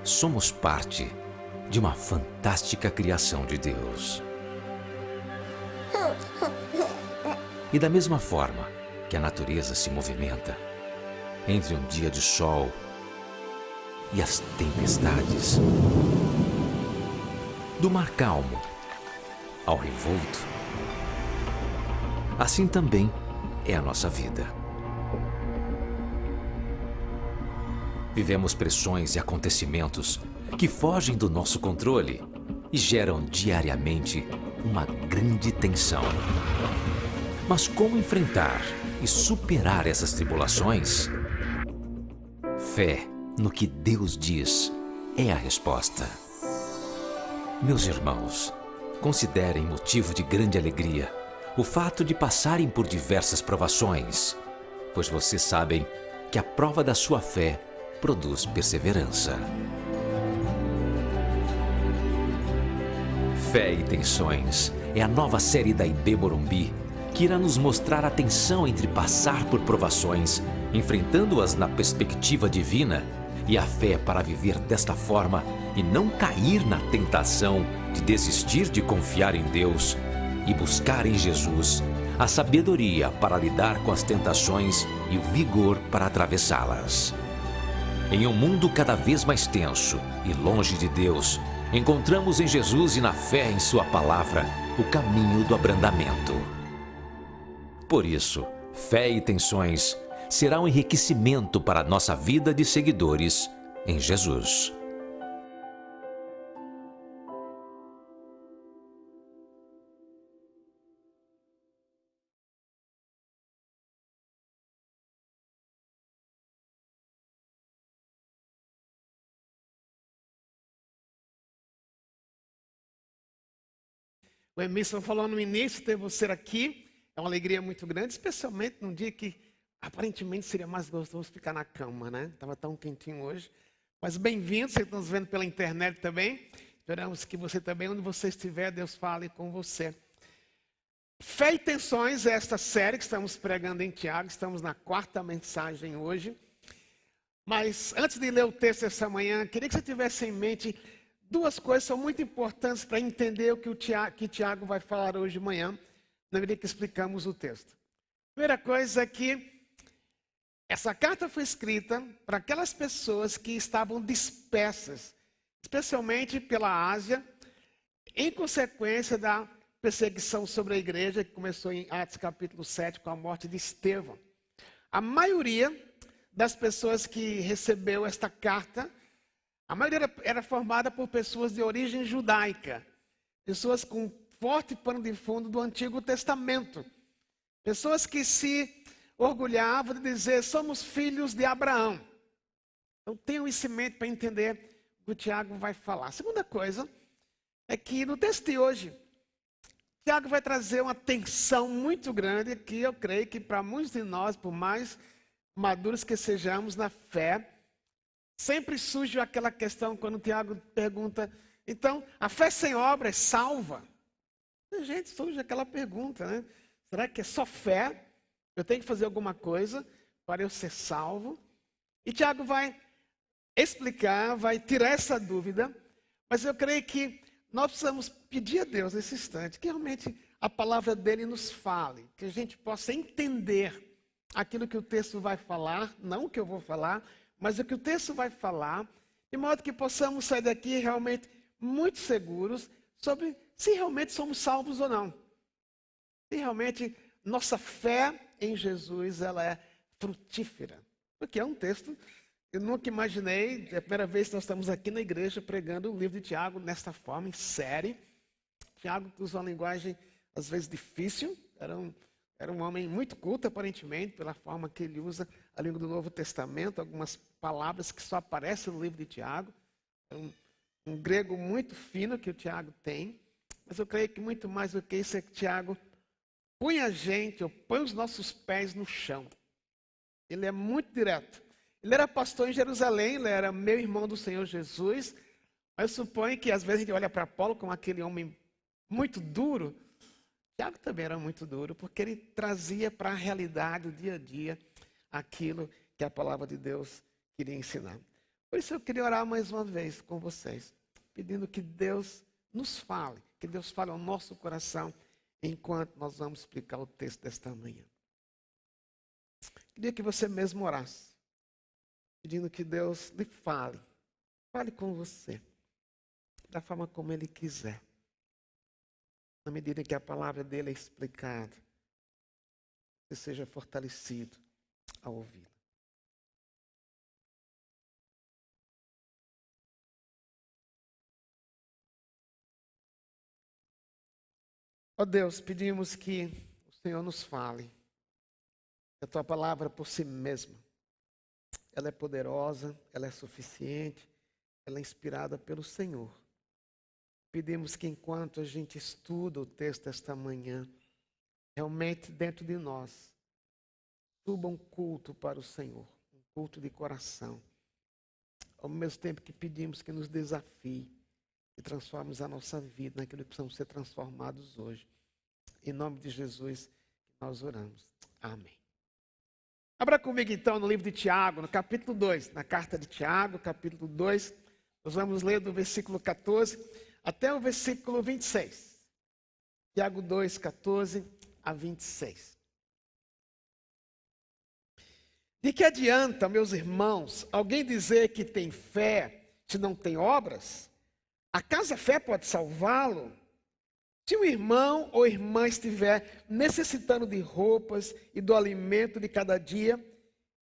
somos parte de uma fantástica criação de Deus. E da mesma forma que a natureza se movimenta entre um dia de sol e as tempestades, do mar calmo ao revolto, assim também é a nossa vida. Vivemos pressões e acontecimentos que fogem do nosso controle e geram diariamente uma grande tensão. Mas como enfrentar e superar essas tribulações? Fé no que Deus diz é a resposta. Meus irmãos, considerem motivo de grande alegria o fato de passarem por diversas provações, pois vocês sabem que a prova da sua fé produz perseverança. Fé e Tensões é a nova série da IB Morumbi que irá nos mostrar a tensão entre passar por provações, enfrentando-as na perspectiva divina, e a fé para viver desta forma e não cair na tentação de desistir de confiar em Deus e buscar em Jesus a sabedoria para lidar com as tentações e o vigor para atravessá-las. Em um mundo cada vez mais tenso e longe de Deus, encontramos em Jesus e na fé em sua palavra o caminho do abrandamento. Por isso, Fé e Tensões será um enriquecimento para a nossa vida de seguidores em Jesus. O Emerson falou no início, ter você aqui é uma alegria muito grande, especialmente num dia que aparentemente seria mais gostoso ficar na cama, né? Estava tão quentinho hoje. Mas bem-vindo, vocês estão nos vendo pela internet também. Esperamos que você também, onde você estiver, Deus fale com você. Fé e Tensões é esta série que estamos pregando em Tiago, estamos na 4ª mensagem hoje. Mas antes de ler o texto essa manhã, queria que você tivesse em mente duas coisas que são muito importantes para entender o que Tiago vai falar hoje de manhã, na medida que explicamos o texto. Primeira coisa é que essa carta foi escrita para aquelas pessoas que estavam dispersas, especialmente pela Ásia, em consequência da perseguição sobre a igreja, que começou em Atos capítulo 7, com a morte de Estevão. A maioria das pessoas que recebeu esta carta, a maioria era formada por pessoas de origem judaica, pessoas com forte pano de fundo do Antigo Testamento, pessoas que se orgulhavam de dizer, somos filhos de Abraão. Então tenham isso em mente para entender o que o Tiago vai falar. A segunda coisa é que no texto de hoje, Tiago vai trazer uma tensão muito grande que eu creio que para muitos de nós, por mais maduros que sejamos na fé, sempre surge aquela questão quando o Tiago pergunta, então, a fé sem obra é salva? A gente surge aquela pergunta, né? Será que é só fé? Eu tenho que fazer alguma coisa para eu ser salvo? E Tiago vai explicar, vai tirar essa dúvida, mas eu creio que nós precisamos pedir a Deus nesse instante, que realmente a palavra dele nos fale, que a gente possa entender aquilo que o texto vai falar, não o que eu vou falar, mas o que o texto vai falar, de modo que possamos sair daqui realmente muito seguros sobre se realmente somos salvos ou não. Se realmente nossa fé em Jesus ela é frutífera. Porque é um texto, eu nunca imaginei, é a primeira vez que nós estamos aqui na igreja pregando o livro de Tiago nesta forma, em série. Tiago usa uma linguagem às vezes difícil, era um homem muito culto, aparentemente, pela forma que ele usa a língua do Novo Testamento, algumas palavras que só aparecem no livro de Tiago. É um grego muito fino que o Tiago tem. Mas eu creio que muito mais do que isso é que Tiago põe a gente, ou põe os nossos pés no chão. Ele é muito direto. Ele era pastor em Jerusalém, ele era meu irmão do Senhor Jesus. Mas eu suponho que às vezes a gente olha para Paulo como aquele homem muito duro. Tiago também era muito duro, porque ele trazia para a realidade, o dia a dia, aquilo que a palavra de Deus queria ensinar. Por isso eu queria orar mais uma vez com vocês, pedindo que Deus nos fale, que Deus fale ao nosso coração, enquanto nós vamos explicar o texto desta manhã. Queria que você mesmo orasse, pedindo que Deus lhe fale com você, da forma como Ele quiser, na medida que a palavra dele é explicada, você seja fortalecido ao ouvi-la. Ó Deus, pedimos que o Senhor nos fale. A tua palavra por si mesma, ela é poderosa, ela é suficiente, ela é inspirada pelo Senhor. Pedimos que enquanto a gente estuda o texto esta manhã, realmente dentro de nós, suba um culto para o Senhor, um culto de coração. Ao mesmo tempo que pedimos que nos desafie, e transformemos a nossa vida naquilo que precisamos ser transformados hoje. Em nome de Jesus, nós oramos. Amém. Abra comigo então no livro de Tiago, no capítulo 2, na carta de Tiago, capítulo 2. Nós vamos ler do versículo 14 até o versículo 26. Tiago 2, 14 a 26. De que adianta, meus irmãos, alguém dizer que tem fé se não tem obras? Acaso a fé pode salvá-lo? Se um irmão ou irmã estiver necessitando de roupas e do alimento de cada dia,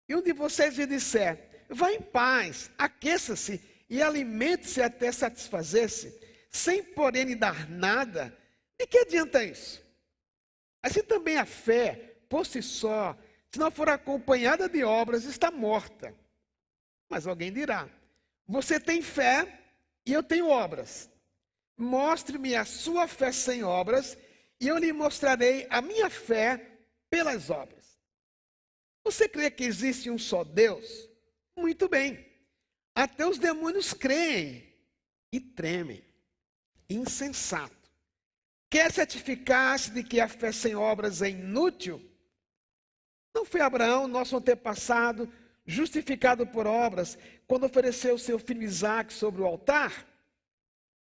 e um de vocês lhe disser, vá em paz, aqueça-se e alimente-se até satisfazer-se, sem porém lhe dar nada, de que adianta isso? Assim também a fé, por si só, se não for acompanhada de obras, está morta. Mas alguém dirá, você tem fé e eu tenho obras. Mostre-me a sua fé sem obras, e eu lhe mostrarei a minha fé pelas obras. Você crê que existe um só Deus? Muito bem. Até os demônios creem e tremem. Insensato. Quer certificar-se de que a fé sem obras é inútil? Não foi Abraão, nosso antepassado, justificado por obras, quando ofereceu seu filho Isaque sobre o altar?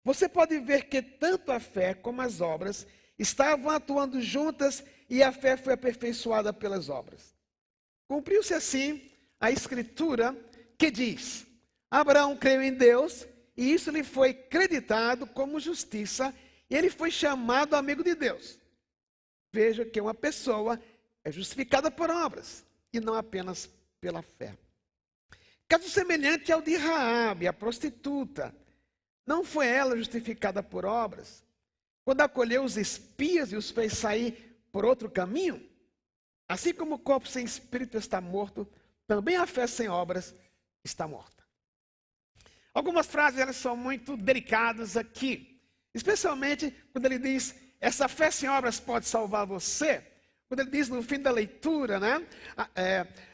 Você pode ver que tanto a fé como as obras estavam atuando juntas e a fé foi aperfeiçoada pelas obras. Cumpriu-se assim a escritura que diz, Abraão creu em Deus e isso lhe foi creditado como justiça e ele foi chamado amigo de Deus. Veja que uma pessoa é justificada por obras e não apenas pela fé. Caso semelhante ao de Raabe, a prostituta. Não foi ela justificada por obras, quando acolheu os espias e os fez sair por outro caminho? Assim como o corpo sem espírito está morto, também a fé sem obras está morta. Algumas frases elas são muito delicadas aqui, especialmente quando ele diz, essa fé sem obras pode salvar você. Quando ele diz no fim da leitura, né?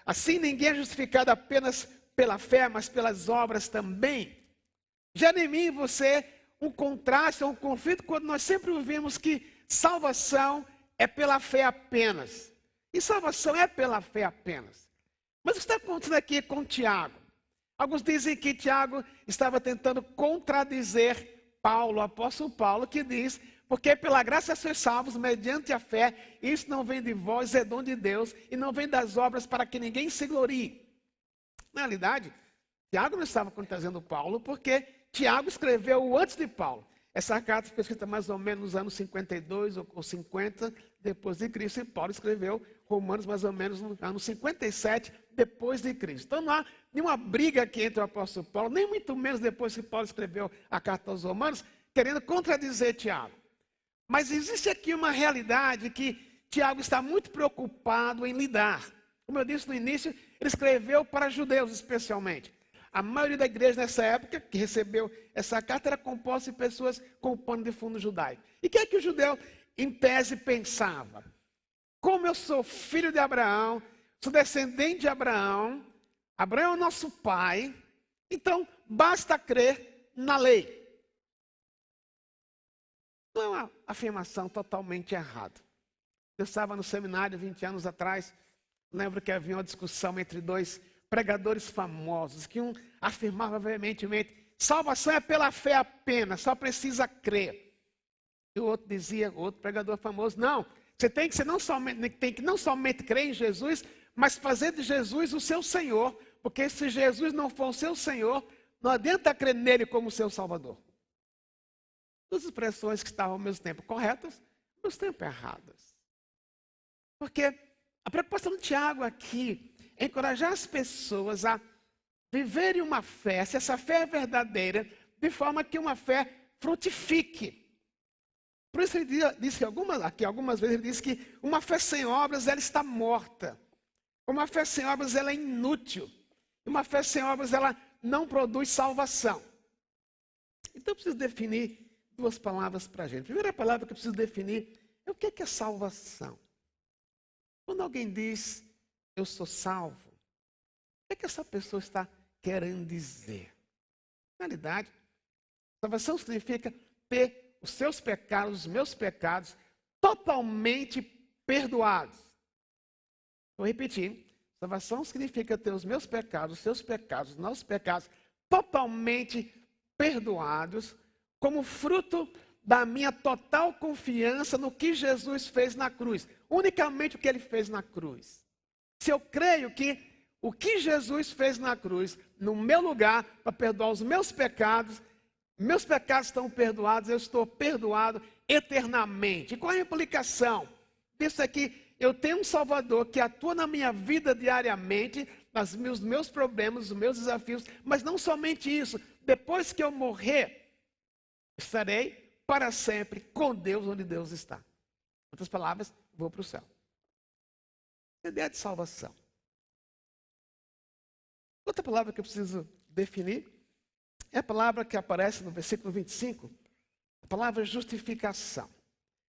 Assim ninguém é justificado apenas pela fé, mas pelas obras também. Gera em mim e você um contraste, um conflito, quando nós sempre ouvimos que salvação é pela fé apenas. E salvação é pela fé apenas. Mas o que está acontecendo aqui com Tiago? Alguns dizem que Tiago estava tentando contradizer Paulo, o apóstolo Paulo, que diz, porque pela graça sois salvos mediante a fé, isso não vem de vós, é dom de Deus, e não vem das obras para que ninguém se glorie. Na realidade, Tiago não estava contradizendo Paulo, porque Tiago escreveu antes de Paulo. Essa carta foi escrita mais ou menos nos anos 52 ou 50 depois de Cristo. E Paulo escreveu Romanos mais ou menos no ano 57 depois de Cristo. Então não há nenhuma briga aqui entre o apóstolo Paulo, nem muito menos depois que Paulo escreveu a carta aos Romanos, querendo contradizer Tiago. Mas existe aqui uma realidade que Tiago está muito preocupado em lidar. Como eu disse no início, ele escreveu para judeus especialmente. A maioria da igreja nessa época, que recebeu essa carta, era composta de pessoas com pano de fundo judaico. E o que é que o judeu, em tese, pensava? Como eu sou filho de Abraão, sou descendente de Abraão, Abraão é o nosso pai, então basta crer na lei. Não é uma afirmação totalmente errada. Eu estava no seminário 20 anos atrás, lembro que havia uma discussão entre dois pregadores famosos, que um afirmava veementemente, salvação é pela fé apenas, só precisa crer. E o outro dizia, outro pregador famoso, não, você tem que não somente crer em Jesus, mas fazer de Jesus o seu Senhor, porque se Jesus não for o seu Senhor, não adianta crer nele como seu Salvador. Duas expressões que estavam ao mesmo tempo corretas, ao mesmo tempo erradas. Porque a preocupação de Tiago aqui é encorajar as pessoas a viverem uma fé, se essa fé é verdadeira, de forma que uma fé frutifique. Por isso ele disse algumas vezes, ele disse que uma fé sem obras, ela está morta. Uma fé sem obras, ela é inútil. Uma fé sem obras, ela não produz salvação. Então eu preciso definir duas palavras para a gente. A primeira palavra que eu preciso definir é o que é salvação. Quando alguém diz, eu sou salvo, o que essa pessoa está querendo dizer? Na realidade, salvação significa ter os seus pecados, os meus pecados, totalmente perdoados. Vou repetir. Salvação significa ter os meus pecados, os seus pecados, os nossos pecados, totalmente perdoados, como fruto da minha total confiança no que Jesus fez na cruz. Unicamente o que ele fez na cruz. Se eu creio que o que Jesus fez na cruz, no meu lugar, para perdoar os meus pecados estão perdoados, eu estou perdoado eternamente. E qual é a implicação disso aqui? Eu tenho um Salvador que atua na minha vida diariamente, nos meus problemas, nos meus desafios, mas não somente isso, depois que eu morrer, estarei para sempre com Deus onde Deus está. Em outras palavras, vou para o céu. A ideia de salvação. Outra palavra que eu preciso definir é a palavra que aparece no versículo 25, a palavra justificação.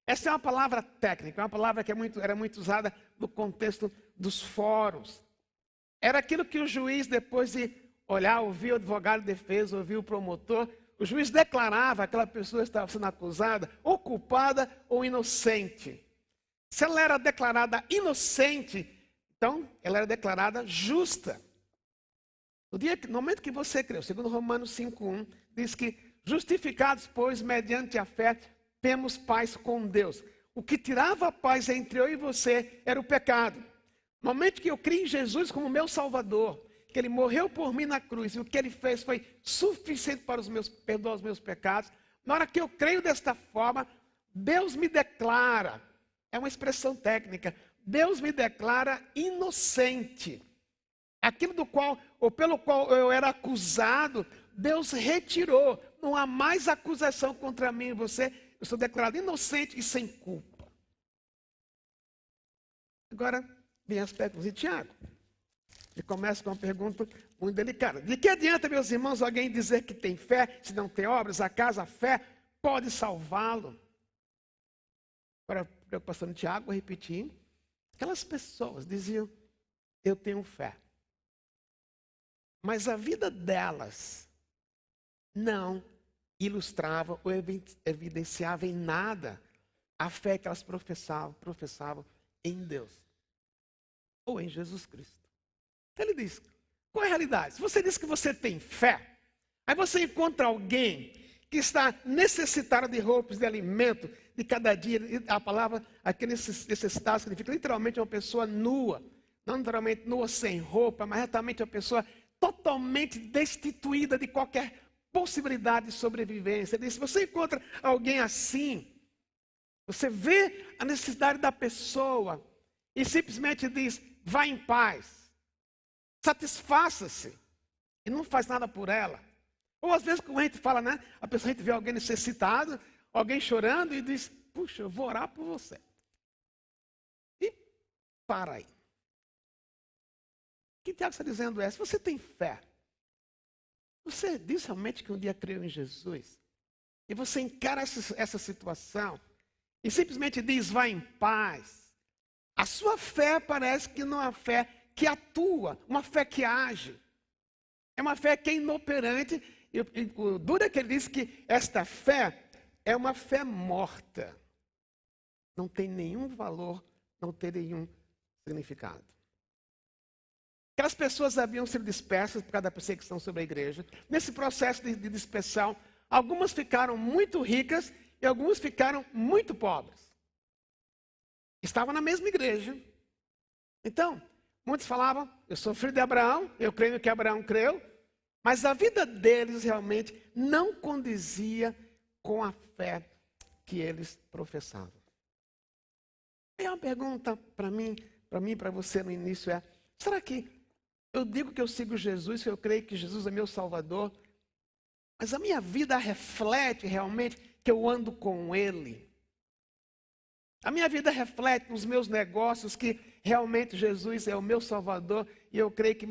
Essa é uma palavra técnica, uma palavra que era muito usada no contexto dos fóruns. Era aquilo que o juiz, depois de olhar, ouvir o advogado de defesa, ouvir o promotor, o juiz declarava que aquela pessoa estava sendo acusada, ou culpada ou inocente. Se ela era declarada inocente, então ela era declarada justa. No momento que você creu, segundo Romanos 5:1, diz que justificados, pois, mediante a fé, temos paz com Deus. O que tirava a paz entre eu e você era o pecado. No momento que eu criei em Jesus como meu Salvador, que Ele morreu por mim na cruz, e o que Ele fez foi suficiente para perdoar os meus pecados, na hora que eu creio desta forma, Deus me declara, é uma expressão técnica, Deus me declara inocente. Aquilo do qual, ou pelo qual eu era acusado, Deus retirou. Não há mais acusação contra mim e você. Eu sou declarado inocente e sem culpa. Agora, vem as perguntas de Tiago. Ele começa com uma pergunta muito delicada. De que adianta, meus irmãos, alguém dizer que tem fé, se não tem obras? Acaso a fé pode salvá-lo? Agora, a preocupação de Tiago, vou repetir. Aquelas pessoas diziam, eu tenho fé. Mas a vida delas não ilustrava ou evidenciava em nada a fé que elas professavam em Deus ou em Jesus Cristo. Então ele diz, qual é a realidade? Se você diz que você tem fé, aí você encontra alguém que está necessitado de roupas, de alimento, de cada dia. A palavra aqui necessitar significa literalmente uma pessoa nua. Não literalmente nua sem roupa, mas exatamente uma pessoa totalmente destituída de qualquer possibilidade de sobrevivência. Se você encontra alguém assim, você vê a necessidade da pessoa e simplesmente diz, vá em paz, satisfaça-se e não faz nada por ela. Ou às vezes quando a gente fala, né, a gente vê alguém necessitado, alguém chorando e diz, puxa, eu vou orar por você. E para aí. O que Tiago está dizendo é, se você tem fé, você diz realmente que um dia creu em Jesus, e você encara essa situação, e simplesmente diz, vá em paz, a sua fé parece que não é uma fé que atua, uma fé que age, é uma fé que é inoperante, e o duro é que ele diz que esta fé é uma fé morta, não tem nenhum valor, não tem nenhum significado. Aquelas pessoas haviam sido dispersas por causa da perseguição sobre a igreja. Nesse processo de dispersão, algumas ficaram muito ricas e algumas ficaram muito pobres. Estavam na mesma igreja. Então, muitos falavam, eu sou filho de Abraão, eu creio no que Abraão creu, mas a vida deles realmente não condizia com a fé que eles professavam. E uma pergunta para mim e para você no início é, será que eu digo que eu sigo Jesus, que eu creio que Jesus é meu Salvador, mas a minha vida reflete realmente que eu ando com Ele? A minha vida reflete nos meus negócios que realmente Jesus é o meu Salvador e eu creio que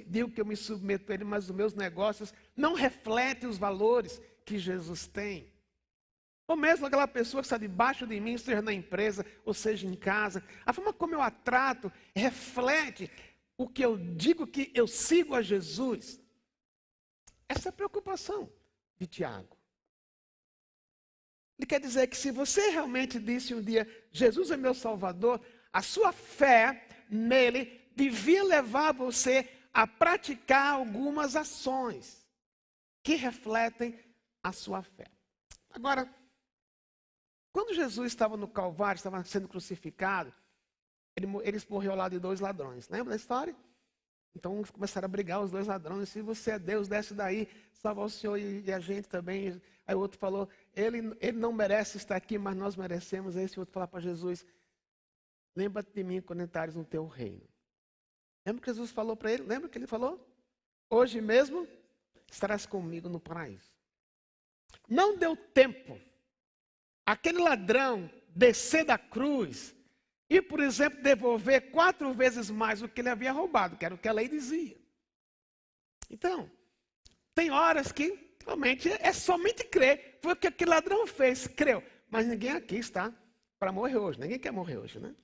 digo que eu me submeto a Ele, mas os meus negócios não refletem os valores que Jesus tem. Ou mesmo aquela pessoa que está debaixo de mim, seja na empresa ou seja em casa, a forma como eu a trato reflete o que eu digo que eu sigo a Jesus. Essa é a preocupação de Tiago. Ele quer dizer que se você realmente disse um dia, Jesus é meu Salvador, a sua fé nele devia levar você a praticar algumas ações que refletem a sua fé. Agora, quando Jesus estava no Calvário, estava sendo crucificado, ele morreu ao lado de 2 ladrões. Lembra da história? Então começaram a brigar os 2 ladrões. Se você é Deus, desce daí, salva o Senhor e a gente também. Aí o outro falou, ele não merece estar aqui, mas nós merecemos. Aí esse outro falou para Jesus, lembra-te de mim quando entrares no teu reino. Lembra que Jesus falou para ele? Lembra que ele falou? Hoje mesmo estarás comigo no paraíso. Não deu tempo aquele ladrão descer da cruz e, por exemplo, devolver 4 vezes mais o que ele havia roubado, que era o que a lei dizia. Então, tem horas que realmente é somente crer. Foi o que aquele ladrão fez, creu. Mas ninguém aqui está para morrer hoje. Ninguém quer morrer hoje, né?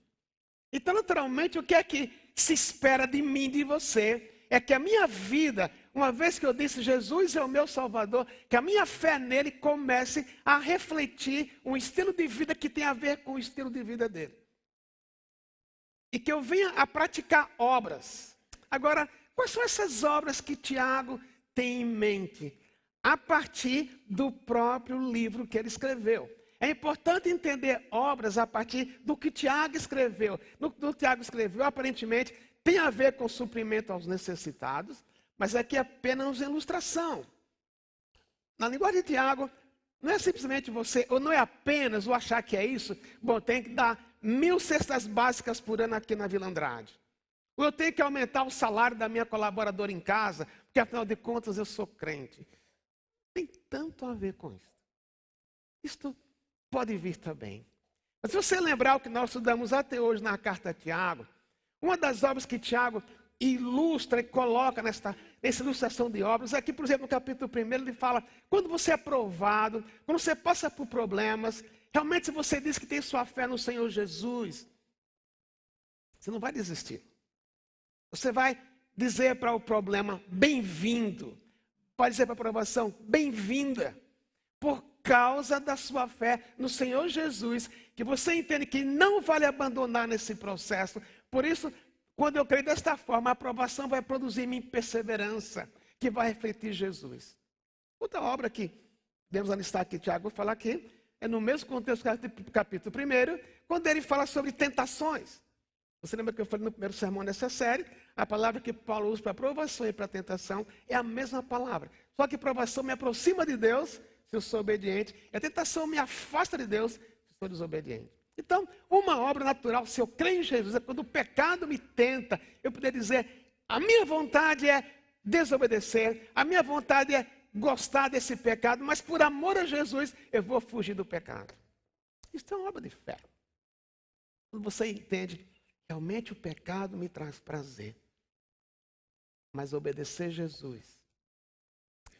Então, naturalmente, o que é que se espera de mim e de você é que a minha vida, uma vez que eu disse Jesus é o meu Salvador, que a minha fé nele comece a refletir um estilo de vida que tem a ver com o estilo de vida dele. E que eu venha a praticar obras. Agora, quais são essas obras que Tiago tem em mente? A partir do próprio livro que ele escreveu. É importante entender obras a partir do que Tiago escreveu. No que Tiago escreveu, aparentemente, tem a ver com suprimento aos necessitados, mas aqui é apenas ilustração. Na linguagem de Tiago, não é simplesmente você, ou não é apenas o achar que é isso, bom, tem que dar 1000 cestas básicas por ano aqui na Vila Andrade. Ou eu tenho que aumentar o salário da minha colaboradora em casa, porque afinal de contas eu sou crente. Tem tanto a ver com isso. Isto pode vir também. Mas se você lembrar o que nós estudamos até hoje na carta a Tiago, uma das obras que Tiago ilustra e coloca nessa ilustração de obras, aqui, por exemplo, no capítulo 1, ele fala, quando você é provado, quando você passa por problemas, realmente se você diz que tem sua fé no Senhor Jesus, você não vai desistir. Você vai dizer para o problema, bem-vindo. Pode dizer para a provação, bem-vinda. Por causa da sua fé no Senhor Jesus, que você entende que não vale abandonar nesse processo. Por isso, quando eu creio desta forma, a aprovação vai produzir em mim perseverança, que vai refletir Jesus. Outra obra que devemos alistar aqui, Tiago, vou falar aqui, é no mesmo contexto do capítulo 1, quando ele fala sobre tentações. Você lembra que eu falei no primeiro sermão dessa série? A palavra que Paulo usa para provação e para tentação é a mesma palavra. Só que provação me aproxima de Deus, se eu sou obediente, e a tentação me afasta de Deus, se eu sou desobediente. Então, uma obra natural, se eu creio em Jesus, é quando o pecado me tenta, eu poder dizer, a minha vontade é desobedecer, a minha vontade é gostar desse pecado, mas por amor a Jesus, eu vou fugir do pecado. Isso é uma obra de fé. Quando você entende, realmente o pecado me traz prazer, mas obedecer Jesus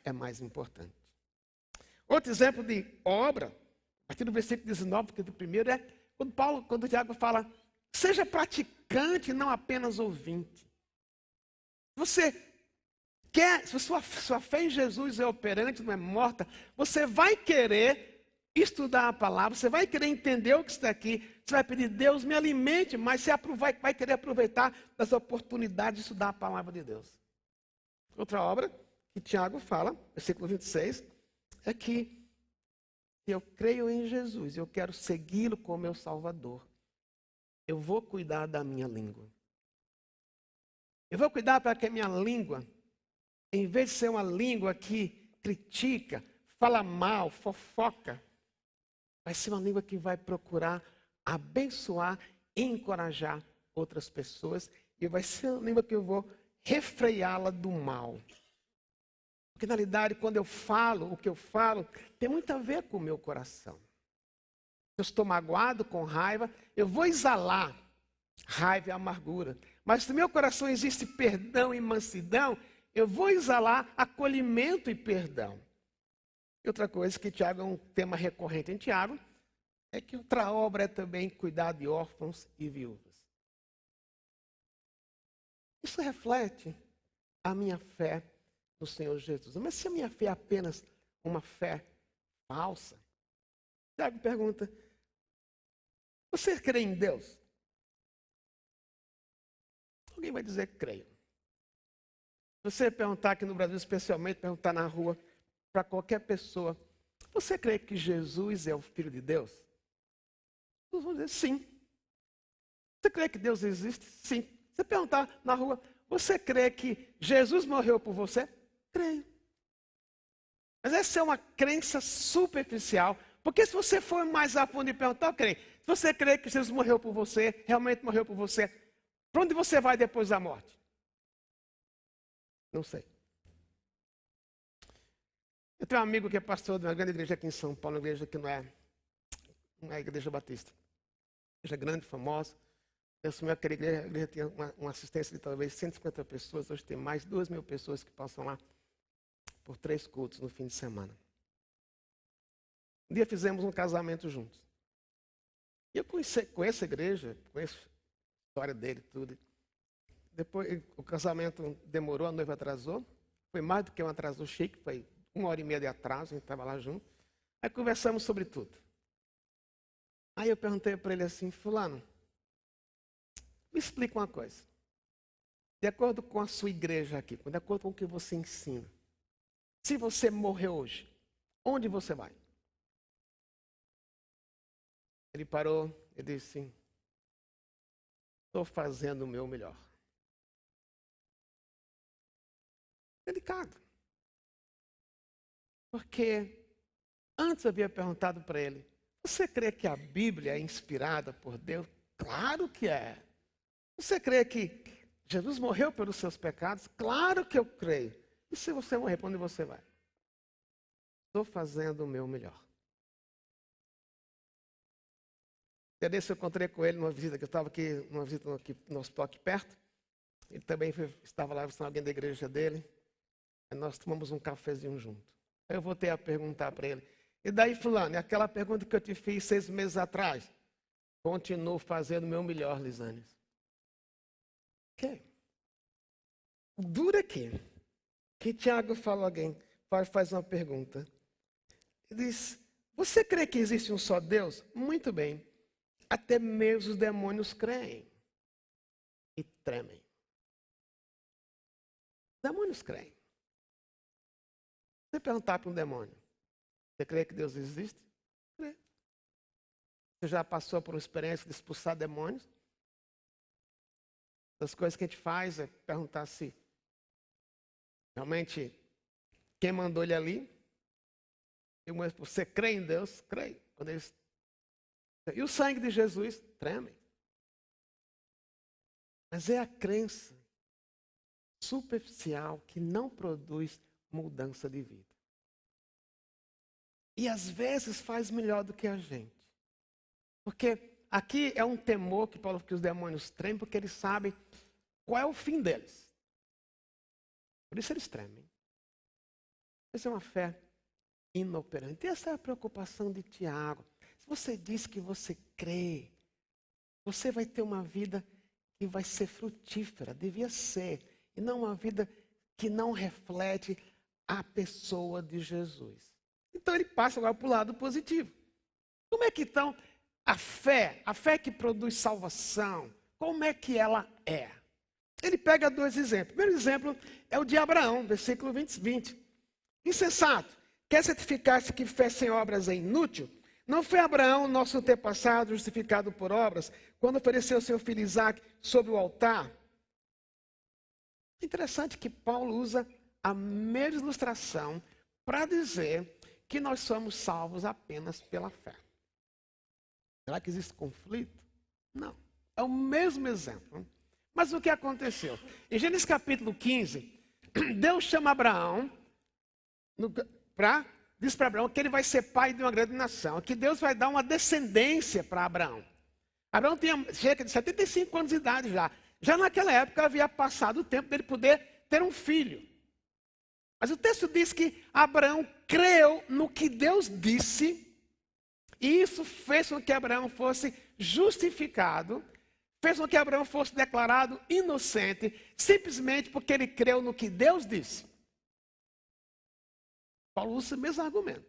é mais importante. Outro exemplo de obra, a partir do versículo 19, porque o primeiro é quando o Tiago fala, seja praticante, não apenas ouvinte. Você quer, se sua fé em Jesus é operante, não é morta, você vai querer estudar a palavra, você vai querer entender o que está aqui, você vai pedir, Deus me alimente, mas você vai querer aproveitar das oportunidades de estudar a palavra de Deus. Outra obra que Tiago fala, versículo 26, é que eu creio em Jesus, eu quero segui-lo como meu Salvador. Eu vou cuidar da minha língua. Eu vou cuidar para que a minha língua, em vez de ser uma língua que critica, fala mal, fofoca, vai ser uma língua que vai procurar abençoar e encorajar outras pessoas. E vai ser uma língua que eu vou refreá-la do mal. Porque, na realidade, quando eu falo, o que eu falo tem muito a ver com o meu coração. Se eu estou magoado, com raiva, eu vou exalar raiva e amargura. Mas se no meu coração existe perdão e mansidão, eu vou exalar acolhimento e perdão. E outra coisa que Tiago é um tema recorrente em Tiago, é que outra obra é também cuidar de órfãos e viúvas. Isso reflete a minha fé no Senhor Jesus. Mas se a minha fé é apenas uma fé falsa, Tiago pergunta, você crê em Deus? Alguém vai dizer que creio. Se você perguntar aqui no Brasil, especialmente, perguntar na rua, para qualquer pessoa, você crê que Jesus é o Filho de Deus? Todos vão dizer sim. Você crê que Deus existe? Sim. Se você perguntar na rua, você crê que Jesus morreu por você? Creio. Mas essa é uma crença superficial, porque se você for mais a fundo e perguntar, eu creio. Se você crê que Jesus morreu por você, realmente morreu por você, para onde você vai depois da morte? Não sei. Eu tenho um amigo que é pastor de uma grande igreja aqui em São Paulo, uma igreja que não é a igreja batista. Igreja grande, famosa. Eu assumi aquela igreja, a igreja tinha uma assistência de talvez 150 pessoas, hoje tem mais de 2.000 pessoas que passam lá por 3 cultos no fim de semana. Um dia fizemos um casamento juntos. E eu conheço a igreja, conheço a história dele, tudo. Depois o casamento demorou, a noiva atrasou. Foi mais do que um atraso chique, foi 1h30 de atraso, a gente estava lá junto. Aí conversamos sobre tudo. Aí eu perguntei para ele assim, fulano, me explica uma coisa. De acordo com a sua igreja aqui, de acordo com o que você ensina, se você morrer hoje, onde você vai? Ele parou e disse assim, estou fazendo o meu melhor. Delicado. Porque antes eu havia perguntado para ele, você crê que a Bíblia é inspirada por Deus? Claro que é. Você crê que Jesus morreu pelos seus pecados? Claro que eu creio. E se você morrer, para onde você vai? Estou fazendo o meu melhor. Eu encontrei com ele numa visita, que eu estava aqui, numa visita aqui no hospital aqui perto. Ele também estava lá, visitando alguém da igreja dele. E nós tomamos um cafezinho junto. Aí eu voltei a perguntar para ele. E daí, fulano, aquela pergunta que eu te fiz 6 meses atrás? Continuo fazendo o meu melhor, Lisânia. Ok. Dura aqui. Que Tiago fala alguém, faz uma pergunta. Ele diz, você crê que existe um só Deus? Muito bem. Até mesmo os demônios creem. E tremem. Os demônios creem. Se você perguntar para um demônio, você crê que Deus existe? Crê. Você já passou por uma experiência de expulsar demônios? Das coisas que a gente faz é perguntar se realmente quem mandou ele ali. Você crê em Deus? Crê. E o sangue de Jesus? Treme. Mas é a crença superficial que não produz mudança de vida. E às vezes faz melhor do que a gente. Porque aqui é um temor que os demônios tremem, porque eles sabem qual é o fim deles. Por isso eles tremem. Essa é uma fé inoperante. E essa é a preocupação de Tiago. Se você diz que você crê, você vai ter uma vida que vai ser frutífera, devia ser, e não uma vida que não reflete a pessoa de Jesus. Então ele passa agora para o lado positivo. Como é que então a fé que produz salvação, como é que ela é? Ele pega 2 exemplos. O primeiro exemplo é o de Abraão, versículo 20. Insensato, quer certificar-se que fé sem obras é inútil? Não foi Abraão, nosso antepassado, justificado por obras, quando ofereceu seu filho Isaque sobre o altar? Interessante que Paulo usa a mesma ilustração para dizer que nós somos salvos apenas pela fé. Será que existe conflito? Não. É o mesmo exemplo. Mas o que aconteceu? Em Gênesis capítulo 15, Deus chama Abraão, diz para Abraão que ele vai ser pai de uma grande nação, que Deus vai dar uma descendência para Abraão. Abraão tinha cerca de 75 anos de idade já. Já naquela época havia passado o tempo dele poder ter um filho. Mas o texto diz que Abraão creu no que Deus disse, e isso fez com que Abraão fosse justificado, fez com que Abraão fosse declarado inocente, simplesmente porque ele creu no que Deus disse. Paulo usa o mesmo argumento.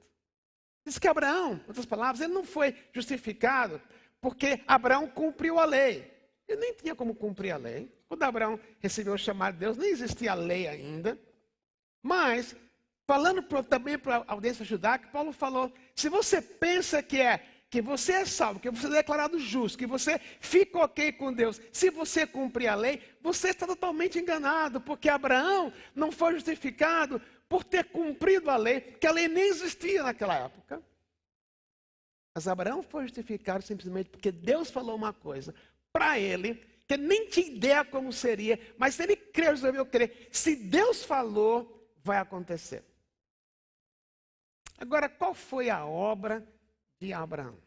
Diz que Abraão, em outras palavras, ele não foi justificado porque Abraão cumpriu a lei. Ele nem tinha como cumprir a lei. Quando Abraão recebeu o chamado de Deus, nem existia a lei ainda. Mas, falando também para a audiência judaica, Paulo falou, se você pensa que você é salvo, que você é declarado justo, que você fica ok com Deus, se você cumprir a lei, você está totalmente enganado, porque Abraão não foi justificado por ter cumprido a lei, porque a lei nem existia naquela época. Mas Abraão foi justificado simplesmente porque Deus falou uma coisa para ele, que ele nem tinha ideia como seria, mas ele creu, resolveu crer. Se Deus falou, vai acontecer. Agora, qual foi a obra de Abraão?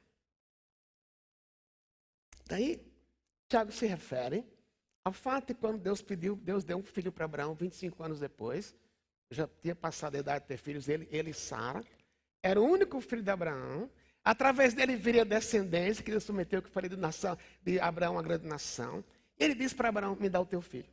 Daí, Tiago se refere ao fato de quando Deus deu um filho para Abraão 25 anos depois, já tinha passado a idade de ter filhos, ele e Sara, era o único filho de Abraão, através dele viria a descendência, que Deus prometeu que faria de Abraão uma grande nação. Ele disse para Abraão, me dá o teu filho.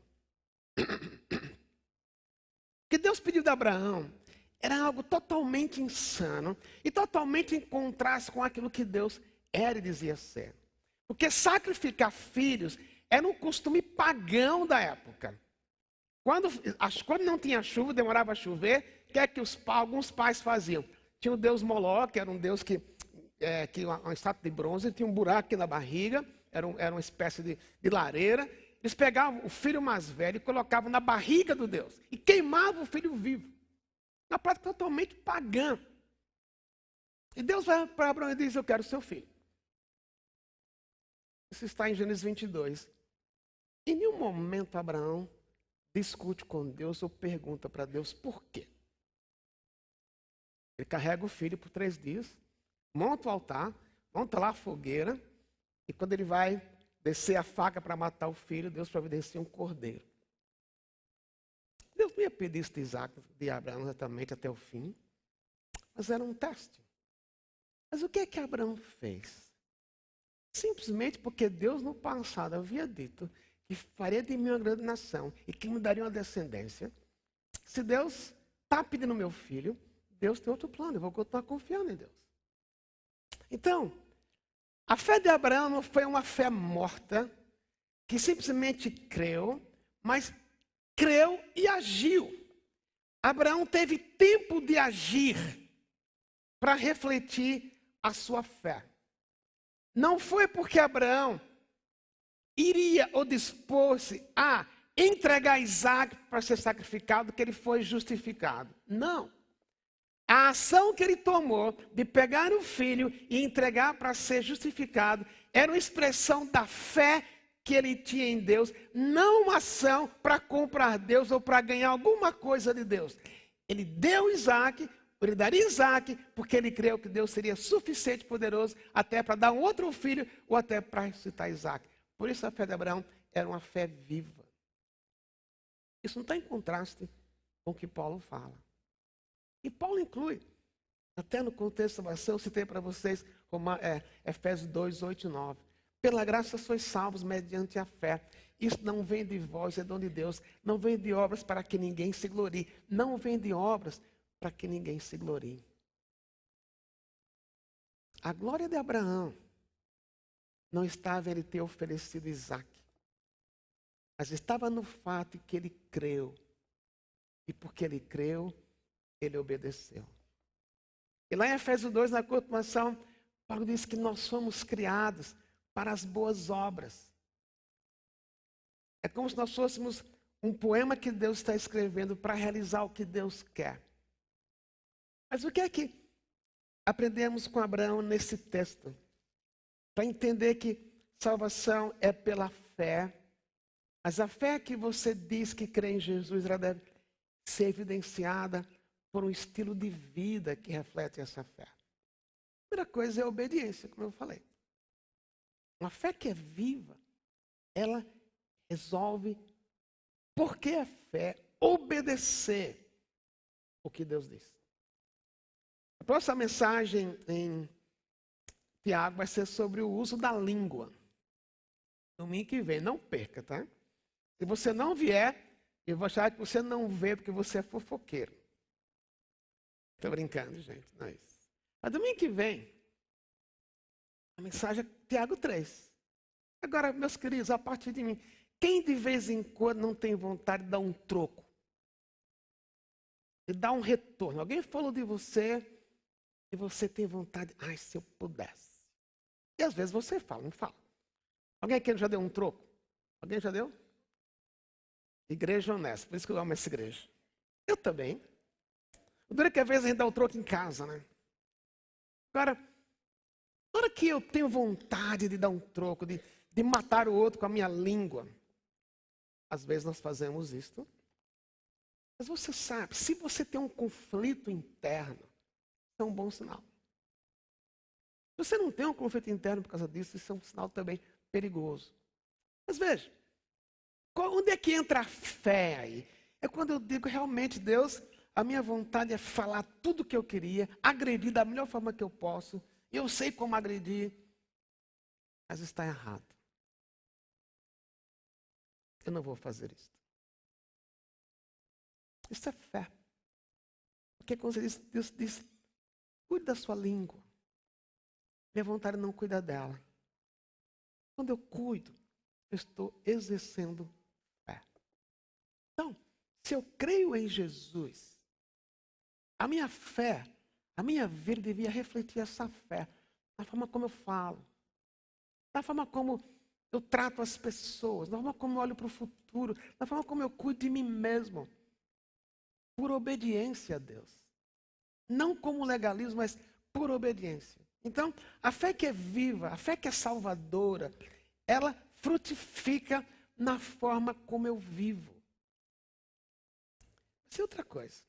O que Deus pediu de Abraão era algo totalmente insano e totalmente em contraste com aquilo que Deus era e dizia ser. Porque sacrificar filhos era um costume pagão da época. Quando não tinha chuva, demorava a chover, o que é que alguns pais faziam? Tinha o deus Moloque, que era um deus que uma estátua de bronze, tinha um buraco aqui na barriga, era uma espécie de lareira. Eles pegavam o filho mais velho e colocavam na barriga do Deus e queimavam o filho vivo. Na prática totalmente pagã. E Deus vai para Abraão e diz, eu quero o seu filho. Isso está em Gênesis 22. Em nenhum momento Abraão discute com Deus ou pergunta para Deus por quê. Ele carrega o filho por 3 dias, monta o altar, monta lá a fogueira, e quando ele vai descer a faca para matar o filho, Deus providencia um cordeiro. Deus não ia pedir isso de Isaac, de Abraão exatamente até o fim, mas era um teste. Mas o que é que Abraão fez? Simplesmente porque Deus no passado havia dito que faria de mim uma grande nação e que me daria uma descendência. Se Deus está pedindo meu filho, Deus tem outro plano, eu vou continuar confiando em Deus. Então, a fé de Abraão não foi uma fé morta, que simplesmente creu, mas creu e agiu. Abraão teve tempo de agir para refletir a sua fé. Não foi porque Abraão iria ou dispôs-se a entregar Isaac para ser sacrificado que ele foi justificado. Não. A ação que ele tomou de pegar o filho e entregar para ser justificado era uma expressão da fé que ele tinha em Deus, não uma ação para comprar Deus ou para ganhar alguma coisa de Deus. Ele deu Isaac, ele daria Isaac, porque ele creu que Deus seria suficiente poderoso até para dar um outro filho ou até para ressuscitar Isaac. Por isso a fé de Abraão era uma fé viva. Isso não está em contraste com o que Paulo fala. E Paulo inclui, até no contexto da salvação, eu citei para vocês Efésios 2, 8 e 9. Pela graça sois salvos mediante a fé. Isso não vem de vós, é dom de Deus. Não vem de obras para que ninguém se glorie. Não vem de obras para que ninguém se glorie. A glória de Abraão não estava em ele ter oferecido Isaac, mas estava no fato de que ele creu. E porque ele creu, ele obedeceu. E lá em Efésios 2, na continuação, Paulo diz que nós somos criados para as boas obras. É como se nós fôssemos um poema que Deus está escrevendo para realizar o que Deus quer. Mas o que é que aprendemos com Abraão nesse texto? Para entender que salvação é pela fé, mas a fé que você diz que crê em Jesus, ela deve ser evidenciada por um estilo de vida que reflete essa fé. A primeira coisa é a obediência, como eu falei. Uma fé que é viva, ela resolve, porque a fé, obedecer o que Deus diz. A próxima mensagem em Tiago vai ser sobre o uso da língua. Domingo que vem, não perca, tá? Se você não vier, eu vou achar que você não vê porque você é fofoqueiro. Estou brincando, gente, não é isso. Mas domingo que vem, a mensagem é Tiago 3. Agora, meus queridos, a partir de mim, quem de vez em quando não tem vontade de dar um troco? De dar um retorno? Alguém falou de você e você tem vontade, ai, se eu pudesse. E às vezes você fala, não fala. Alguém aqui já deu um troco? Alguém já deu? Igreja honesta, por isso que eu amo essa igreja. Eu também. O duro é que às vezes a gente dá o troco em casa, né? Agora, na hora que eu tenho vontade de dar um troco, de matar o outro com a minha língua, às vezes nós fazemos isto. Mas você sabe, se você tem um conflito interno, isso é um bom sinal. Se você não tem um conflito interno por causa disso, isso é um sinal também perigoso. Mas veja, onde é que entra a fé aí? É quando eu digo realmente, Deus, a minha vontade é falar tudo o que eu queria, agredir da melhor forma que eu posso, e eu sei como agredir, mas está errado. Eu não vou fazer isso. Isso é fé. Porque quando Deus diz, cuide da sua língua. Minha vontade não cuida dela. Quando eu cuido, eu estou exercendo fé. Então, se eu creio em Jesus, a minha fé, a minha vida devia refletir essa fé. Na forma como eu falo. Na forma como eu trato as pessoas. Na forma como eu olho para o futuro. Na forma como eu cuido de mim mesmo. Por obediência a Deus. Não como legalismo, mas por obediência. Então, a fé que é viva, a fé que é salvadora, ela frutifica na forma como eu vivo. Mas outra coisa.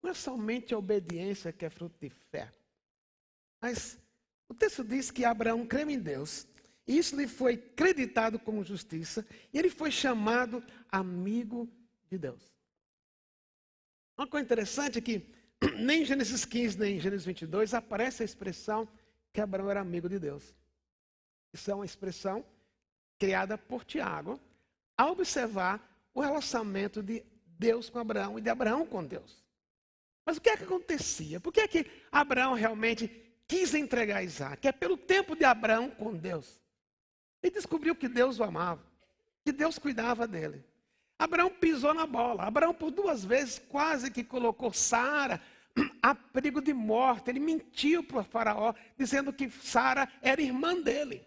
Não é somente a obediência que é fruto de fé. Mas o texto diz que Abraão creu em Deus. E isso lhe foi creditado como justiça. E ele foi chamado amigo de Deus. Uma coisa interessante é que nem em Gênesis 15, nem em Gênesis 22 aparece a expressão que Abraão era amigo de Deus. Isso é uma expressão criada por Tiago ao observar o relacionamento de Deus com Abraão e de Abraão com Deus. Mas o que é que acontecia? Por que é que Abraão realmente quis entregar Isaac? É pelo tempo de Abraão com Deus. Ele descobriu que Deus o amava, que Deus cuidava dele. Abraão pisou na bola. Abraão por 2 vezes quase que colocou Sara a perigo de morte. Ele mentiu para o faraó, dizendo que Sara era irmã dele.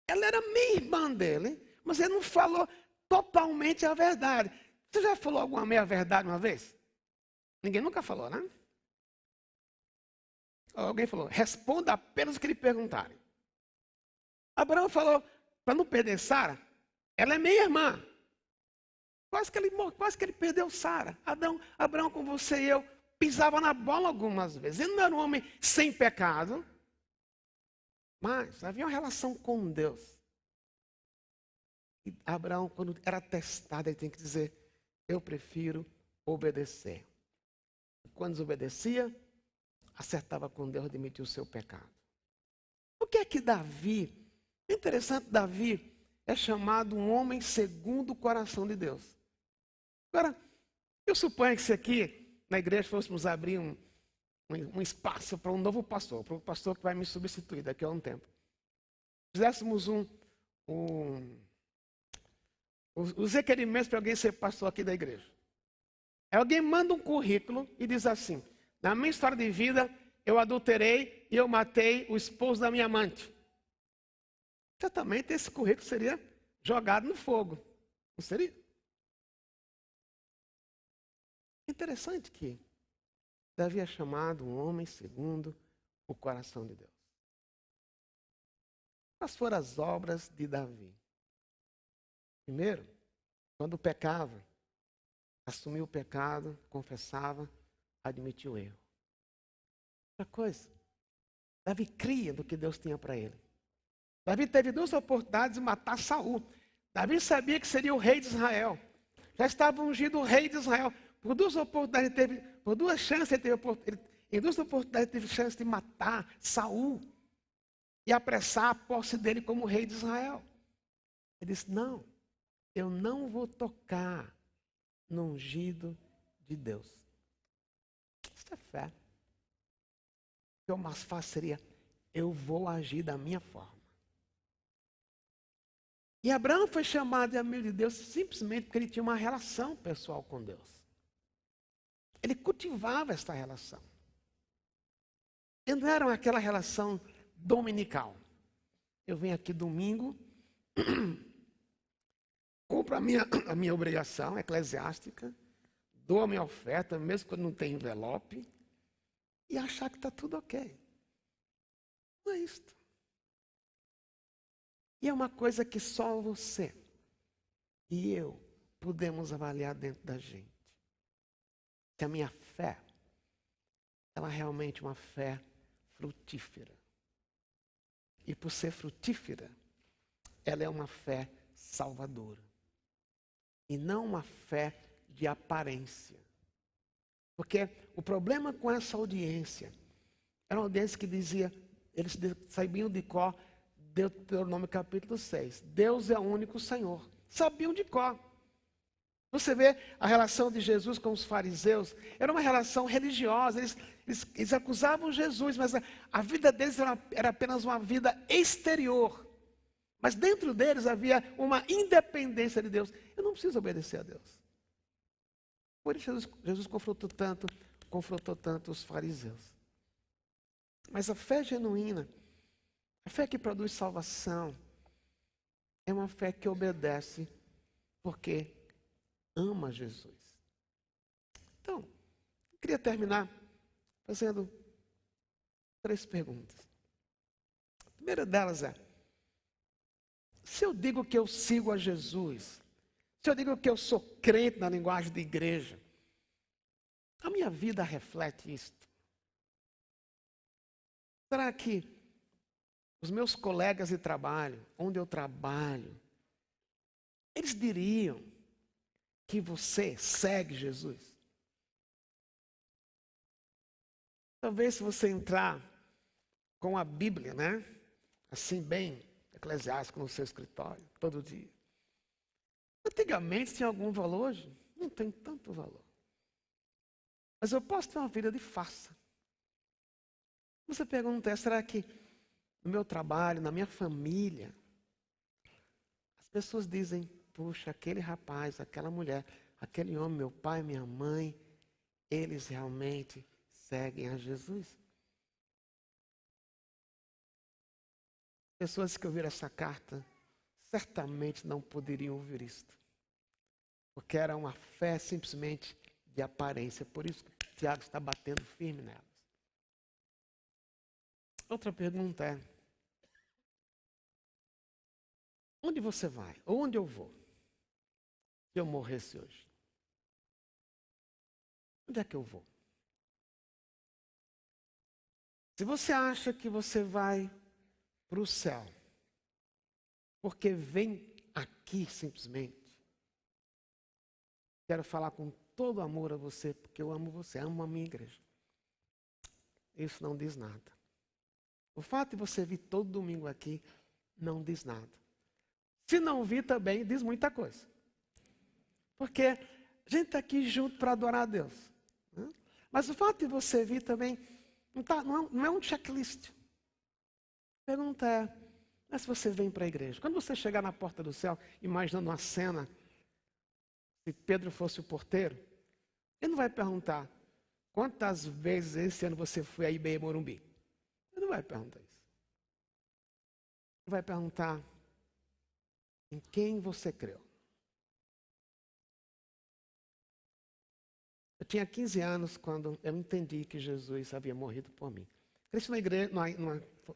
Ela era meia irmã dele, mas ele não falou totalmente a verdade. Você já falou alguma meia verdade uma vez? Ninguém nunca falou, né? Alguém falou, responda apenas o que lhe perguntarem. Abraão falou, para não perder Sara, ela é minha irmã. Quase que ele perdeu Sara. Abraão, com você e eu, pisava na bola algumas vezes. Ele não era um homem sem pecado, mas havia uma relação com Deus. E Abraão, quando era testado, ele tem que dizer, eu prefiro obedecer. Quando desobedecia, acertava com Deus, admitia o seu pecado. O que é que Davi, é interessante, Davi é chamado um homem segundo o coração de Deus. Agora, eu suponho que se aqui na igreja fôssemos abrir um espaço para um novo pastor, para o pastor que vai me substituir daqui a um tempo. Fizéssemos os requerimentos para alguém ser pastor aqui da igreja. Aí alguém manda um currículo e diz assim: na minha história de vida, eu adulterei e eu matei o esposo da minha amante. Certamente esse currículo seria jogado no fogo, não seria? Interessante que Davi é chamado um homem segundo o coração de Deus. Quais foram as obras de Davi? Primeiro, quando pecava, assumiu o pecado, confessava, admitiu o erro. Outra coisa, Davi cria no que Deus tinha para ele. Davi teve 2 oportunidades de matar Saul. Davi sabia que seria o rei de Israel. Já estava ungido o rei de Israel. Por 2 oportunidades por 2 chances em 2 oportunidades teve chance de matar Saul e apressar a posse dele como rei de Israel. Ele disse: não, eu não vou tocar no ungido de Deus. Isso é fé. O que eu mais fácil seria: eu vou agir da minha forma. E Abraão foi chamado de amigo de Deus simplesmente porque ele tinha uma relação pessoal com Deus. Ele cultivava esta relação. E não era aquela relação dominical. Eu venho aqui domingo, cumpro a minha obrigação eclesiástica, dou a minha oferta, mesmo quando não tem envelope, e achar que está tudo ok. Não é isto. E é uma coisa que só você e eu podemos avaliar dentro da gente. Se a minha fé, ela é realmente uma fé frutífera. E por ser frutífera, ela é uma fé salvadora. E não uma fé de aparência. Porque o problema com essa audiência, era uma audiência que dizia, eles sabiam de cor, Deuteronômio capítulo 6, Deus é o único Senhor. Sabiam de cor. Você vê a relação de Jesus com os fariseus, era uma relação religiosa, eles acusavam Jesus, mas a vida deles era apenas uma vida exterior. Mas dentro deles havia uma independência de Deus. Eu não preciso obedecer a Deus. Por isso Jesus confrontou tanto os fariseus. Mas a fé genuína, a fé que produz salvação, é uma fé que obedece porque ama Jesus. Então, eu queria terminar fazendo 3 perguntas. A primeira delas é: se eu digo que eu sigo a Jesus, se eu digo que eu sou crente na linguagem de igreja, a minha vida reflete isto? Será que os meus colegas de trabalho, onde eu trabalho, eles diriam que você segue Jesus? Talvez se você entrar com a Bíblia, né? Assim bem eclesiástico no seu escritório, todo dia. Antigamente tinha algum valor, hoje não tem tanto valor. Mas eu posso ter uma vida de farsa. Você pergunta: será que no meu trabalho, na minha família, as pessoas dizem: puxa, aquele rapaz, aquela mulher, aquele homem, meu pai, minha mãe, eles realmente seguem a Jesus? Pessoas que ouviram essa carta certamente não poderiam ouvir isto, porque era uma fé simplesmente de aparência. Por isso que Tiago está batendo firme nelas. Outra pergunta é: onde você vai? Ou onde eu vou? Se eu morresse hoje, onde é que eu vou? Se você acha que você vai para o céu, porque vem aqui simplesmente, quero falar com todo amor a você, porque eu amo você, amo a minha igreja. Isso não diz nada. O fato de você vir todo domingo aqui não diz nada. Se não vir também, diz muita coisa. Porque a gente está aqui junto para adorar a Deus. Né? Mas o fato de você vir também Não é um checklist. A pergunta é, mas se você vem para a igreja, quando você chegar na porta do céu, imaginando uma cena, se Pedro fosse o porteiro, ele não vai perguntar quantas vezes esse ano você foi a IBE Morumbi. Ele não vai perguntar isso. Ele vai perguntar em quem você creu. Eu tinha 15 anos quando eu entendi que Jesus havia morrido por mim. Cresci na igreja,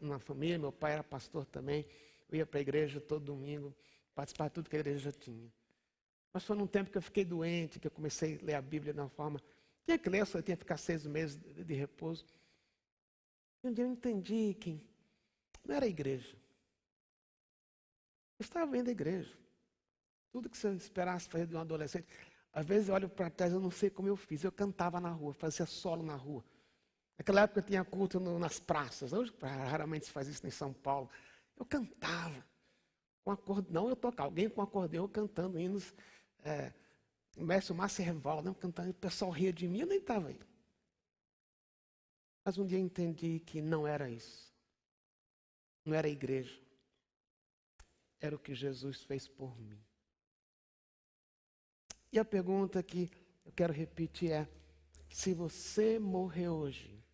numa família, meu pai era pastor também. Eu ia para a igreja todo domingo, participava de tudo que a igreja tinha. Mas foi num tempo que eu fiquei doente, que eu comecei a ler a Bíblia de uma forma... Tinha que ler, só tinha que ficar 6 meses de repouso. E um dia eu entendi que não era a igreja. Eu estava indo à igreja. Tudo que você esperasse fazer de um adolescente. Às vezes eu olho para trás, eu não sei como eu fiz. Eu cantava na rua, fazia solo na rua. Naquela época eu tinha culto nas praças. Hoje raramente se faz isso em São Paulo. Eu cantava. Com acordeão, não eu tocava. Alguém com acordeão cantando hinos. O mestre Márcio Revaldo cantando. O pessoal ria de mim, eu nem estava aí. Mas um dia eu entendi que não era isso. Não era a igreja. Era o que Jesus fez por mim. E a pergunta que eu quero repetir é: se você morrer hoje,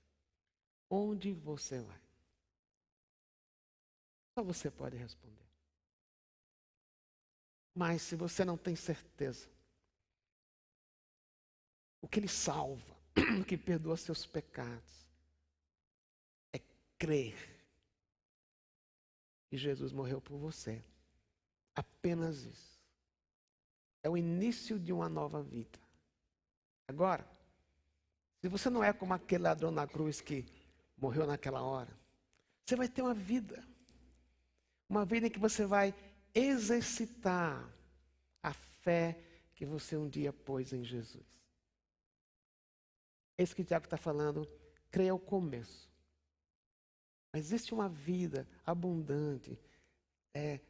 onde você vai? Só você pode responder. Mas se você não tem certeza, o que lhe salva, o que perdoa seus pecados, é crer que Jesus morreu por você. Apenas isso. É o início de uma nova vida. Agora, se você não é como aquele ladrão na cruz que morreu naquela hora, você vai ter uma vida. Uma vida em que você vai exercitar a fé que você um dia pôs em Jesus. É isso que o Tiago está falando. Creia é o começo. Mas existe uma vida abundante,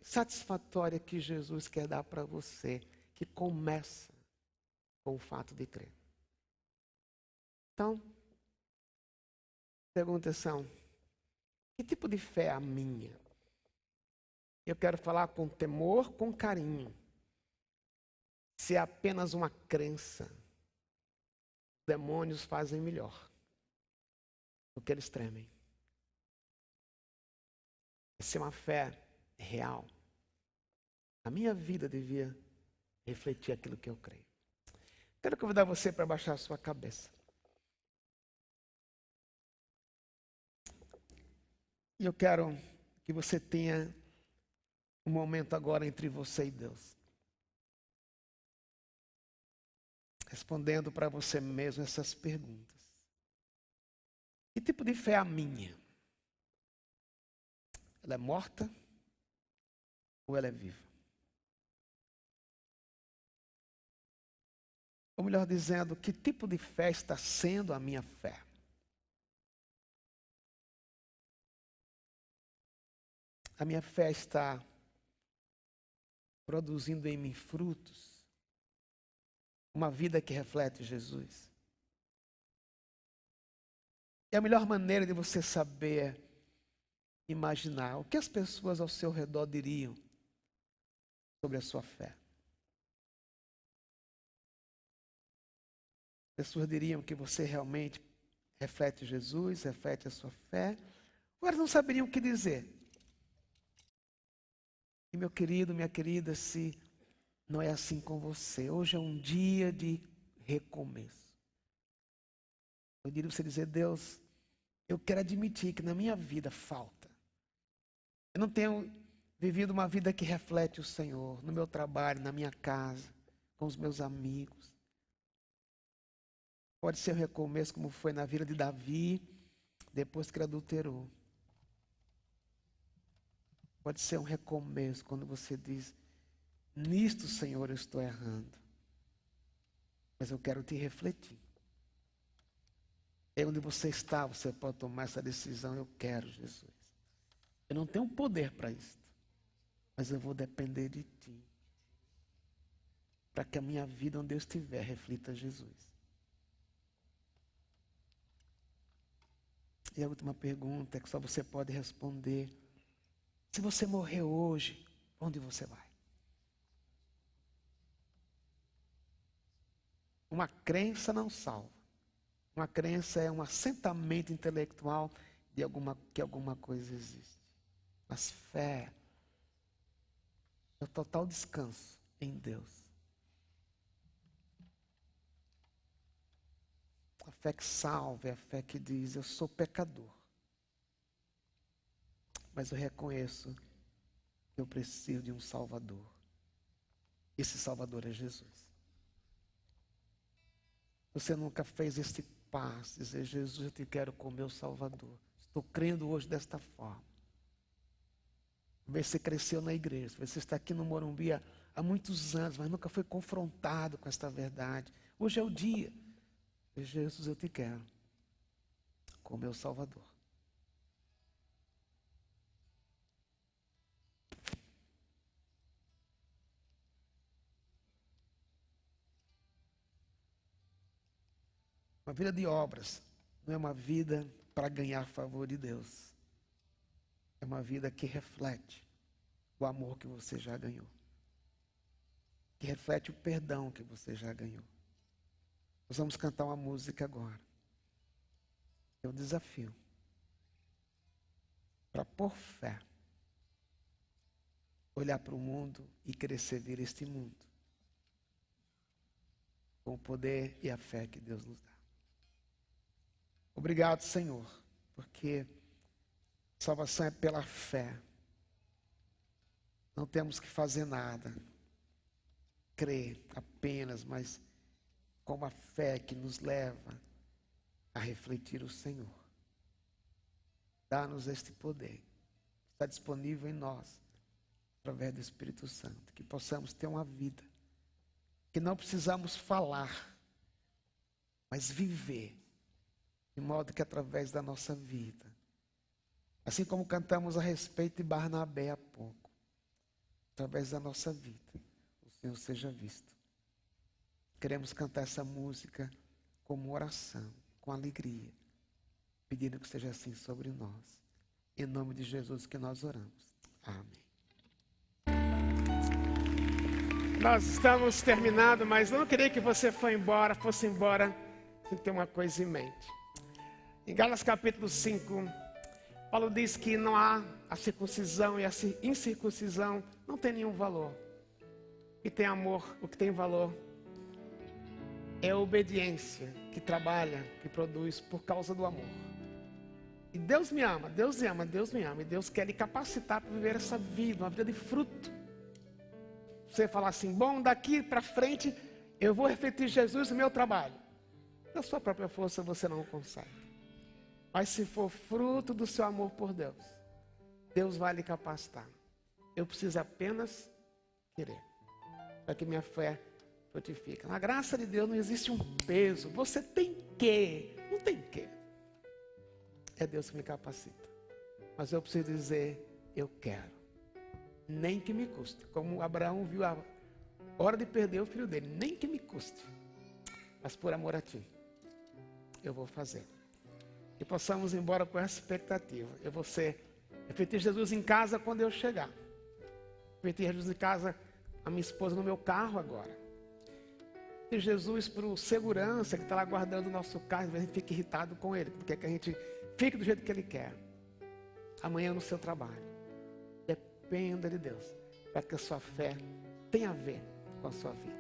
satisfatória que Jesus quer dar para você, que começa com o fato de crer. Então, perguntas são: que tipo de fé é a minha? Eu quero falar com temor, com carinho. Se é apenas uma crença, os demônios fazem melhor, porque eles tremem. Se é uma fé real, a minha vida devia refletir aquilo que eu creio. Quero convidar você para baixar a sua cabeça. E eu quero que você tenha um momento agora entre você e Deus. Respondendo para você mesmo essas perguntas. Que tipo de fé é a minha? Ela é morta ou ela é viva? Ou melhor dizendo, que tipo de fé está sendo a minha fé? A minha fé está produzindo em mim frutos? Uma vida que reflete Jesus? E a melhor maneira de você saber imaginar o que as pessoas ao seu redor diriam sobre a sua fé. As pessoas diriam que você realmente reflete Jesus, reflete a sua fé, ou elas não saberiam o que dizer. E meu querido, minha querida, se não é assim com você, hoje é um dia de recomeço. Eu diria você dizer: Deus, eu quero admitir que na minha vida falta. Eu não tenho vivido uma vida que reflete o Senhor, no meu trabalho, na minha casa, com os meus amigos. Pode ser um recomeço como foi na vida de Davi, depois que ele adulterou. Pode ser um recomeço quando você diz: nisto, Senhor, eu estou errando. Mas eu quero te refletir. É onde você está, você pode tomar essa decisão. Eu quero, Jesus. Eu não tenho poder para isso, mas eu vou depender de ti, para que a minha vida, onde eu estiver, reflita Jesus. E a última pergunta é que só você pode responder. Se você morrer hoje, onde você vai? Uma crença não salva. Uma crença é um assentamento intelectual de que alguma coisa existe. Mas fé é o total descanso em Deus. A fé que salva é a fé que diz: eu sou pecador, mas eu reconheço que eu preciso de um Salvador. Esse Salvador é Jesus. Você nunca fez esse passo, dizer: Jesus, eu te quero como meu Salvador. Estou crendo hoje desta forma. Talvez você cresceu na igreja, você está aqui no Morumbi há muitos anos, mas nunca foi confrontado com esta verdade. Hoje é o dia. Jesus, eu te quero como meu Salvador. Uma vida de obras não é uma vida para ganhar favor de Deus. É uma vida que reflete o amor que você já ganhou. Que reflete o perdão que você já ganhou. Nós vamos cantar uma música agora. É um desafio para, por fé, olhar para o mundo e querer servir este mundo com o poder e a fé que Deus nos dá. Obrigado, Senhor, porque salvação é pela fé. Não temos que fazer nada, crer apenas, mas com a fé que nos leva a refletir o Senhor. Dá-nos este poder. Está disponível em nós, através do Espírito Santo. Que possamos ter uma vida que não precisamos falar, mas viver. De modo que através da nossa vida, assim como cantamos a respeito de Barnabé há pouco, através da nossa vida, o Senhor seja visto. Queremos cantar essa música como oração, com alegria, pedindo que seja assim sobre nós. Em nome de Jesus que nós oramos. Amém. Nós estamos terminando, mas não queria que você fosse embora sem ter uma coisa em mente. Em Gálatas capítulo 5, Paulo diz que não há a circuncisão e a incircuncisão não tem nenhum valor. O que tem amor, o que tem valor é a obediência que trabalha, que produz por causa do amor. E Deus me ama, Deus me ama, Deus me ama. E Deus quer lhe capacitar para viver essa vida, uma vida de fruto. Você falar assim: bom, daqui para frente eu vou refletir Jesus no meu trabalho. Da sua própria força você não consegue. Mas se for fruto do seu amor por Deus, Deus vai lhe capacitar. Eu preciso apenas querer, para que minha fé frutifique. Na graça de Deus não existe um peso. Você tem que, não tem que. É Deus que me capacita. Mas eu preciso dizer: eu quero. Nem que me custe. Como Abraão viu a hora de perder o filho dele. Nem que me custe. Mas por amor a ti, eu vou fazer. Que possamos ir embora com essa expectativa. Eu vou refletir Jesus em casa quando eu chegar. Refletir Jesus em casa, a minha esposa no meu carro agora. E Jesus para o segurança que está lá guardando o nosso carro, às vezes a gente fica irritado com ele, porque quer que a gente fique do jeito que ele quer. Amanhã no seu trabalho. Dependa de Deus, para que a sua fé tenha a ver com a sua vida.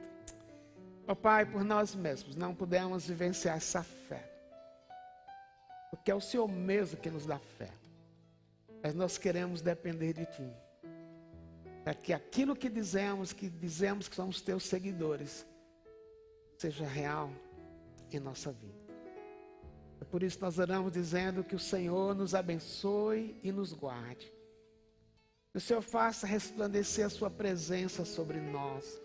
Ó Pai, por nós mesmos não pudemos vivenciar essa fé, porque é o Senhor mesmo que nos dá fé. Mas nós queremos depender de Ti, para que aquilo que dizemos que somos Teus seguidores, seja real em nossa vida. É por isso que nós oramos dizendo que o Senhor nos abençoe e nos guarde. Que o Senhor faça resplandecer a sua presença sobre nós.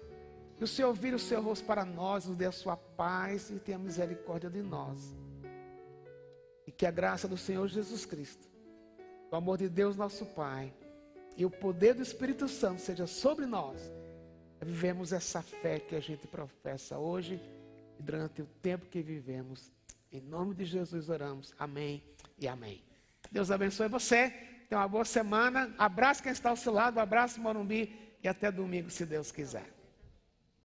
Que o Senhor vire o seu rosto para nós, nos dê a sua paz e tenha misericórdia de nós. E que a graça do Senhor Jesus Cristo, o amor de Deus nosso Pai e o poder do Espírito Santo seja sobre nós. Vivemos essa fé que a gente professa hoje e durante o tempo que vivemos. Em nome de Jesus oramos. Amém. e amém. Deus abençoe você. Tenha uma boa semana. Abraço quem está ao seu lado. Abraço Morumbi. E até domingo, se Deus quiser.